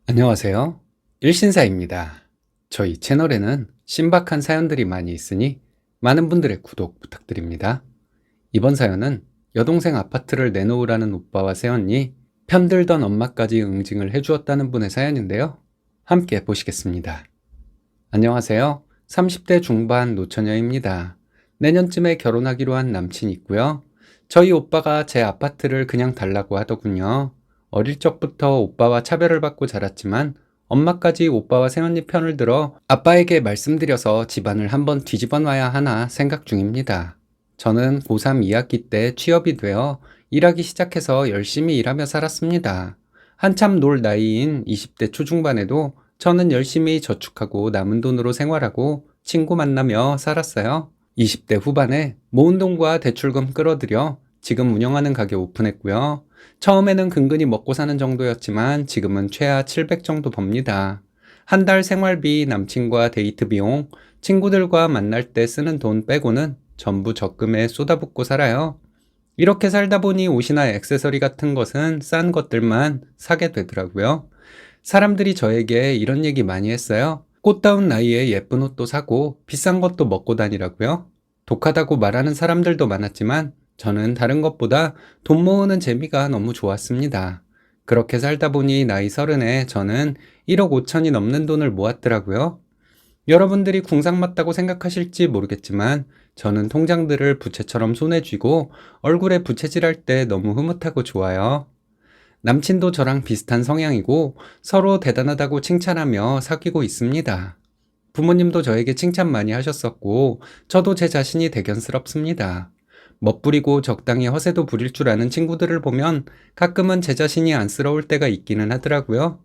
안녕하세요. 일신사입니다. 저희 채널에는 신박한 사연들이 많이 있으니 많은 분들의 구독 부탁드립니다. 이번 사연은 여동생 아파트를 내놓으라는 오빠와 새언니, 편들던 엄마까지 응징을 해주었다는 분의 사연인데요. 함께 보시겠습니다. 안녕하세요. 30대 중반 노처녀입니다. 내년쯤에 결혼하기로 한 남친이 있고요. 저희 오빠가 제 아파트를 그냥 달라고 하더군요. 어릴 적부터 오빠와 차별을 받고 자랐지만 엄마까지 오빠와 새언니 편을 들어 아빠에게 말씀드려서 집안을 한번 뒤집어 놔야 하나 생각 중입니다. 저는 고3 2학기 때 취업이 되어 일하기 시작해서 열심히 일하며 살았습니다. 한참 놀 나이인 20대 초중반에도 저는 열심히 저축하고 남은 돈으로 생활하고 친구 만나며 살았어요. 20대 후반에 모은 돈과 대출금 끌어들여 지금 운영하는 가게 오픈했고요. 처음에는 근근히 먹고 사는 정도였지만 지금은 최하 700 정도 법니다. 한 달 생활비, 남친과 데이트 비용, 친구들과 만날 때 쓰는 돈 빼고는 전부 적금에 쏟아붓고 살아요. 이렇게 살다 보니 옷이나 액세서리 같은 것은 싼 것들만 사게 되더라고요. 사람들이 저에게 이런 얘기 많이 했어요. 꽃다운 나이에 예쁜 옷도 사고 비싼 것도 먹고 다니라고요. 독하다고 말하는 사람들도 많았지만 저는 다른 것보다 돈 모으는 재미가 너무 좋았습니다. 그렇게 살다 보니 나이 30에 저는 1억 5천이 넘는 돈을 모았더라고요. 여러분들이 궁상 맞다고 생각하실지 모르겠지만 저는 통장들을 부채처럼 손에 쥐고 얼굴에 부채질할 때 너무 흐뭇하고 좋아요. 남친도 저랑 비슷한 성향이고 서로 대단하다고 칭찬하며 사귀고 있습니다. 부모님도 저에게 칭찬 많이 하셨었고 저도 제 자신이 대견스럽습니다. 멋부리고 적당히 허세도 부릴 줄 아는 친구들을 보면 가끔은 제 자신이 안쓰러울 때가 있기는 하더라고요.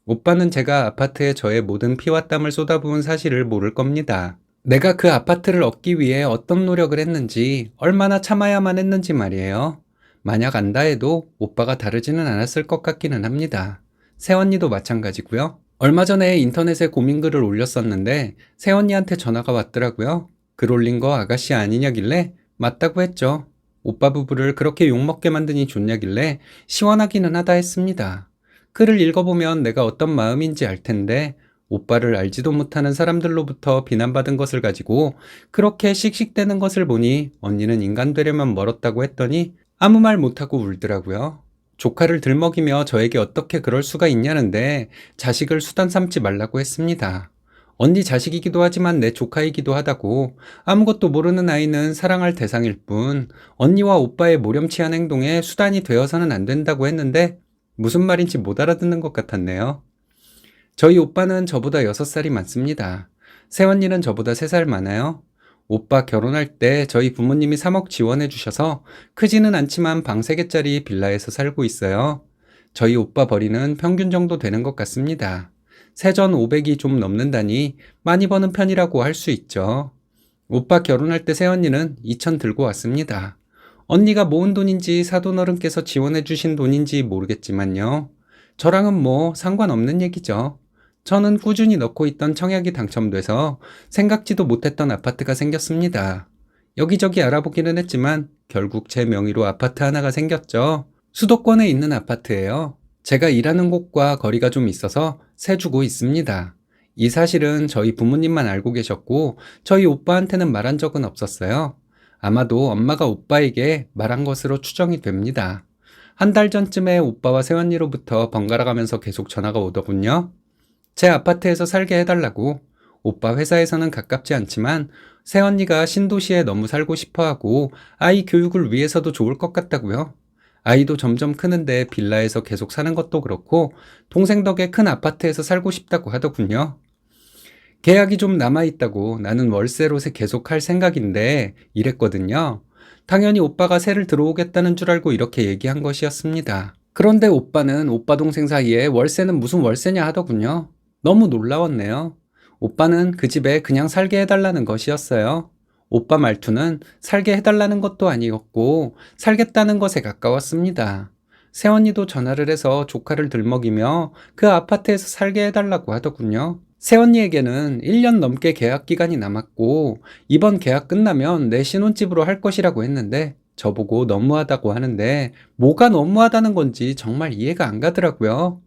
오빠는 제가 아파트에 저의 모든 피와 땀을 쏟아부은 사실을 모를 겁니다. 내가 그 아파트를 얻기 위해 어떤 노력을 했는지, 얼마나 참아야만 했는지 말이에요. 만약 안다 해도 오빠가 다르지는 않았을 것 같기는 합니다. 새언니도 마찬가지고요. 얼마 전에 인터넷에 고민글을 올렸었는데 새언니한테 전화가 왔더라고요. 글 올린 거 아가씨 아니냐길래 맞다고 했죠. 오빠 부부를 그렇게 욕먹게 만드니 좋냐길래 시원하기는 하다 했습니다. 글을 읽어보면 내가 어떤 마음인지 알 텐데 오빠를 알지도 못하는 사람들로부터 비난받은 것을 가지고 그렇게 씩씩대는 것을 보니 언니는 인간 되려면 멀었다고 했더니 아무 말 못하고 울더라고요. 조카를 들먹이며 저에게 어떻게 그럴 수가 있냐는데 자식을 수단 삼지 말라고 했습니다. 언니 자식이기도 하지만 내 조카이기도 하다고, 아무것도 모르는 아이는 사랑할 대상일 뿐 언니와 오빠의 모렴치한 행동에 수단이 되어서는 안 된다고 했는데 무슨 말인지 못 알아듣는 것 같았네요. 저희 오빠는 저보다 6살이 많습니다. 새언니는 저보다 3살 많아요. 오빠 결혼할 때 저희 부모님이 3억 지원해 주셔서 크지는 않지만 방 3개짜리 빌라에서 살고 있어요. 저희 오빠 벌이는 평균 정도 되는 것 같습니다. 세전 500이 좀 넘는다니 많이 버는 편이라고 할 수 있죠. 오빠 결혼할 때 새언니는 2천 들고 왔습니다. 언니가 모은 돈인지 사돈어른께서 지원해 주신 돈인지 모르겠지만요. 저랑은 뭐 상관없는 얘기죠. 저는 꾸준히 넣고 있던 청약이 당첨돼서 생각지도 못했던 아파트가 생겼습니다. 여기저기 알아보기는 했지만 결국 제 명의로 아파트 하나가 생겼죠. 수도권에 있는 아파트예요. 제가 일하는 곳과 거리가 좀 있어서 세 주고 있습니다. 이 사실은 저희 부모님만 알고 계셨고 저희 오빠한테는 말한 적은 없었어요. 아마도 엄마가 오빠에게 말한 것으로 추정이 됩니다. 한 달 전쯤에 오빠와 새언니로부터 번갈아 가면서 계속 전화가 오더군요. 제 아파트에서 살게 해달라고. 오빠 회사에서는 가깝지 않지만 새언니가 신도시에 너무 살고 싶어하고 아이 교육을 위해서도 좋을 것 같다고요. 아이도 점점 크는데 빌라에서 계속 사는 것도 그렇고 동생 덕에 큰 아파트에서 살고 싶다고 하더군요. 계약이 좀 남아있다고 나는 월세로 계속 할 생각인데 이랬거든요. 당연히 오빠가 세를 들어오겠다는 줄 알고 이렇게 얘기한 것이었습니다. 그런데 오빠는 오빠 동생 사이에 월세는 무슨 월세냐 하더군요. 너무 놀라웠네요. 오빠는 그 집에 그냥 살게 해달라는 것이었어요. 오빠 말투는 살게 해달라는 것도 아니었고 살겠다는 것에 가까웠습니다. 새언니도 전화를 해서 조카를 들먹이며 그 아파트에서 살게 해달라고 하더군요. 새언니에게는 1년 넘게 계약 기간이 남았고 이번 계약 끝나면 내 신혼집으로 할 것이라고 했는데 저보고 너무하다고 하는데 뭐가 너무하다는 건지 정말 이해가 안 가더라고요.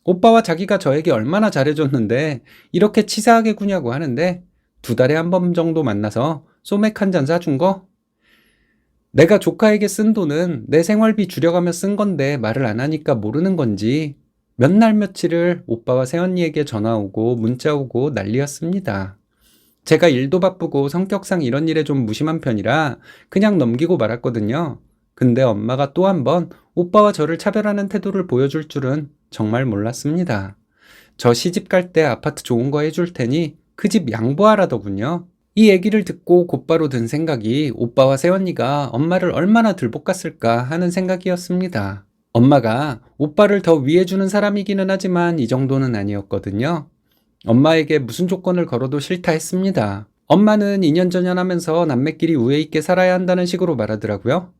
오빠와 자기가 저에게 얼마나 잘해줬는데 이렇게 치사하게 구냐고 하는데 2달에 한 번 정도 만나서 소맥 한 잔 사준 거? 내가 조카에게 쓴 돈은 내 생활비 줄여가며 쓴 건데 말을 안 하니까 모르는 건지 몇 날 며칠을 오빠와 새언니에게 전화 오고 문자 오고 난리였습니다. 제가 일도 바쁘고 성격상 이런 일에 좀 무심한 편이라 그냥 넘기고 말았거든요. 근데 엄마가 또 한 번 오빠와 저를 차별하는 태도를 보여줄 줄은 정말 몰랐습니다. 저 시집 갈 때 아파트 좋은 거 해줄 테니 그 집 양보하라더군요. 이 얘기를 듣고 곧바로 든 생각이 오빠와 새언니가 엄마를 얼마나 들볶았을까 하는 생각이었습니다. 엄마가 오빠를 더 위해주는 사람이기는 하지만 이 정도는 아니었거든요. 엄마에게 무슨 조건을 걸어도 싫다 했습니다. 엄마는 이년저년 하면서 남매끼리 우애 있게 살아야 한다는 식으로 말하더라고요.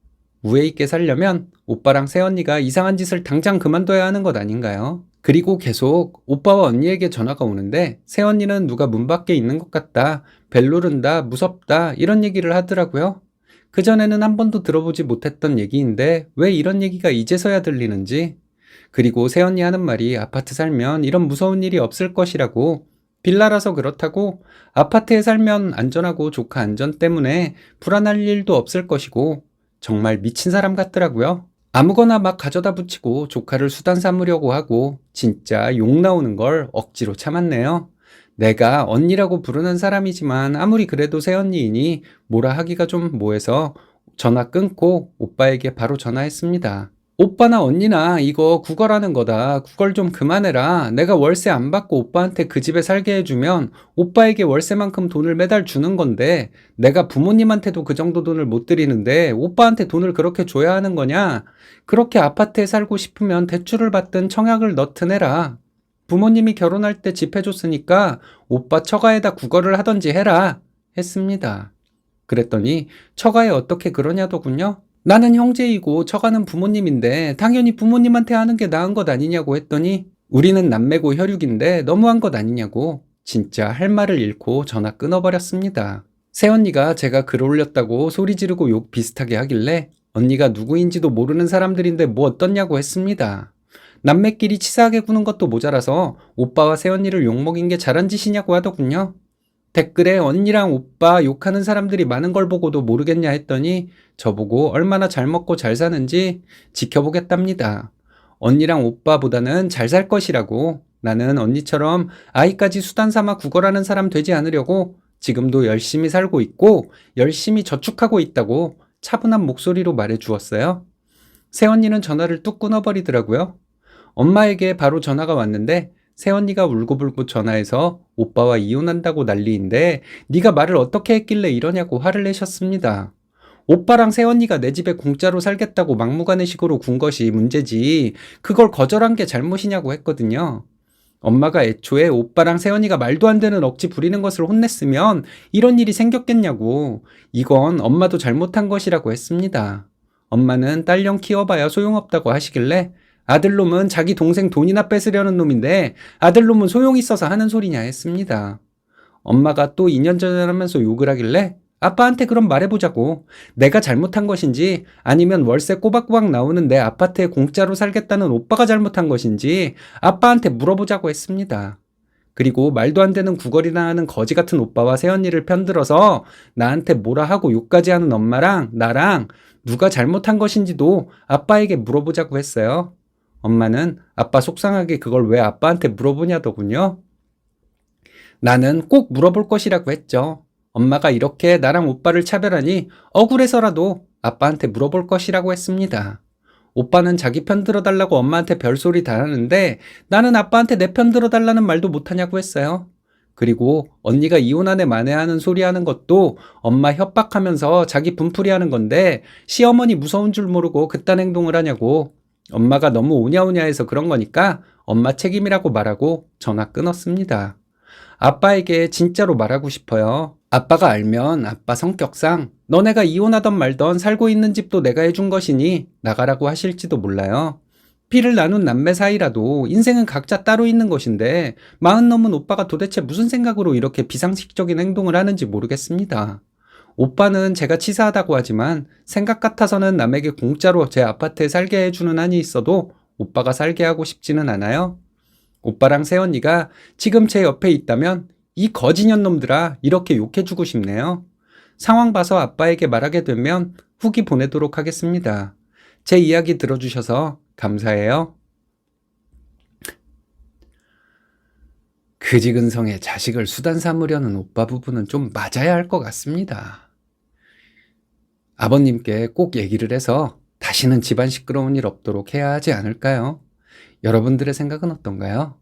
우애 있게 살려면 오빠랑 새언니가 이상한 짓을 당장 그만둬야 하는 것 아닌가요? 그리고 계속 오빠와 언니에게 전화가 오는데 새언니는 누가 문 밖에 있는 것 같다, 벨누른다, 무섭다 이런 얘기를 하더라고요. 그전에는 한 번도 들어보지 못했던 얘기인데 왜 이런 얘기가 이제서야 들리는지. 그리고 새언니 하는 말이 아파트 살면 이런 무서운 일이 없을 것이라고, 빌라라서 그렇다고, 아파트에 살면 안전하고 조카 안전 때문에 불안할 일도 없을 것이고, 정말 미친 사람 같더라고요. 아무거나 막 가져다 붙이고 조카를 수단 삼으려고 하고 진짜 욕 나오는 걸 억지로 참았네요. 내가 언니라고 부르는 사람이지만 아무리 그래도 새언니이니 뭐라 하기가 좀 뭐해서 전화 끊고 오빠에게 바로 전화했습니다. 오빠나 언니나 이거 구걸하는 거다. 구걸 좀 그만해라. 내가 월세 안 받고 오빠한테 그 집에 살게 해주면 오빠에게 월세만큼 돈을 매달 주는 건데 내가 부모님한테도 그 정도 돈을 못 드리는데 오빠한테 돈을 그렇게 줘야 하는 거냐? 그렇게 아파트에 살고 싶으면 대출을 받든 청약을 넣든 해라. 부모님이 결혼할 때 집 해줬으니까 오빠 처가에다 구걸을 하던지 해라. 했습니다. 그랬더니 처가에 어떻게 그러냐더군요. 나는 형제이고 처가는 부모님인데 당연히 부모님한테 하는 게 나은 것 아니냐고 했더니 우리는 남매고 혈육인데 너무한 것 아니냐고 진짜 할 말을 잃고 전화 끊어버렸습니다. 새언니가 제가 글 올렸다고 소리 지르고 욕 비슷하게 하길래 언니가 누구인지도 모르는 사람들인데 뭐 어떻냐고 했습니다. 남매끼리 치사하게 구는 것도 모자라서 오빠와 새언니를 욕먹인 게 잘한 짓이냐고 하더군요. 댓글에 언니랑 오빠 욕하는 사람들이 많은 걸 보고도 모르겠냐 했더니 저보고 얼마나 잘 먹고 잘 사는지 지켜보겠답니다. 언니랑 오빠보다는 잘 살 것이라고. 나는 언니처럼 아이까지 수단 삼아 구걸하는 사람 되지 않으려고 지금도 열심히 살고 있고 열심히 저축하고 있다고 차분한 목소리로 말해 주었어요. 새언니는 전화를 뚝 끊어버리더라고요. 엄마에게 바로 전화가 왔는데 새언니가 울고불고 전화해서 오빠와 이혼한다고 난리인데 네가 말을 어떻게 했길래 이러냐고 화를 내셨습니다. 오빠랑 새언니가 내 집에 공짜로 살겠다고 막무가내식으로 군 것이 문제지 그걸 거절한 게 잘못이냐고 했거든요. 엄마가 애초에 오빠랑 새언니가 말도 안 되는 억지 부리는 것을 혼냈으면 이런 일이 생겼겠냐고. 이건 엄마도 잘못한 것이라고 했습니다. 엄마는 딸령 키워봐야 소용없다고 하시길래 아들놈은 자기 동생 돈이나 뺏으려는 놈인데 아들놈은 소용있어서 하는 소리냐 했습니다. 엄마가 또 2년 전에 하면서 욕을 하길래 아빠한테 그럼 말해보자고. 내가 잘못한 것인지 아니면 월세 꼬박꼬박 나오는 내 아파트에 공짜로 살겠다는 오빠가 잘못한 것인지 아빠한테 물어보자고 했습니다. 그리고 말도 안 되는 구걸이나 하는 거지 같은 오빠와 새언니를 편들어서 나한테 뭐라 하고 욕까지 하는 엄마랑 나랑 누가 잘못한 것인지도 아빠에게 물어보자고 했어요. 엄마는 아빠 속상하게 그걸 왜 아빠한테 물어보냐더군요. 나는 꼭 물어볼 것이라고 했죠. 엄마가 이렇게 나랑 오빠를 차별하니 억울해서라도 아빠한테 물어볼 것이라고 했습니다. 오빠는 자기 편 들어달라고 엄마한테 별소리 다 하는데 나는 아빠한테 내 편 들어달라는 말도 못하냐고 했어요. 그리고 언니가 이혼하네 만회하는 소리 하는 것도 엄마 협박하면서 자기 분풀이 하는 건데 시어머니 무서운 줄 모르고 그딴 행동을 하냐고. 엄마가 너무 오냐오냐해서 그런 거니까 엄마 책임이라고 말하고 전화 끊었습니다. 아빠에게 진짜로 말하고 싶어요. 아빠가 알면 아빠 성격상 너네가 이혼하던 말던 살고 있는 집도 내가 해준 것이니 나가라고 하실지도 몰라요. 피를 나눈 남매 사이라도 인생은 각자 따로 있는 것인데 40 넘은 오빠가 도대체 무슨 생각으로 이렇게 비상식적인 행동을 하는지 모르겠습니다. 오빠는 제가 치사하다고 하지만 생각 같아서는 남에게 공짜로 제 아파트에 살게 해주는 한이 있어도 오빠가 살게 하고 싶지는 않아요. 오빠랑 새언니가 지금 제 옆에 있다면 이 거지년 놈들아 이렇게 욕해주고 싶네요. 상황 봐서 아빠에게 말하게 되면 후기 보내도록 하겠습니다. 제 이야기 들어주셔서 감사해요. 그지근성에 자식을 수단 삼으려는 오빠 부부는 좀 맞아야 할 것 같습니다. 아버님께 꼭 얘기를 해서 다시는 집안 시끄러운 일 없도록 해야 하지 않을까요? 여러분들의 생각은 어떤가요?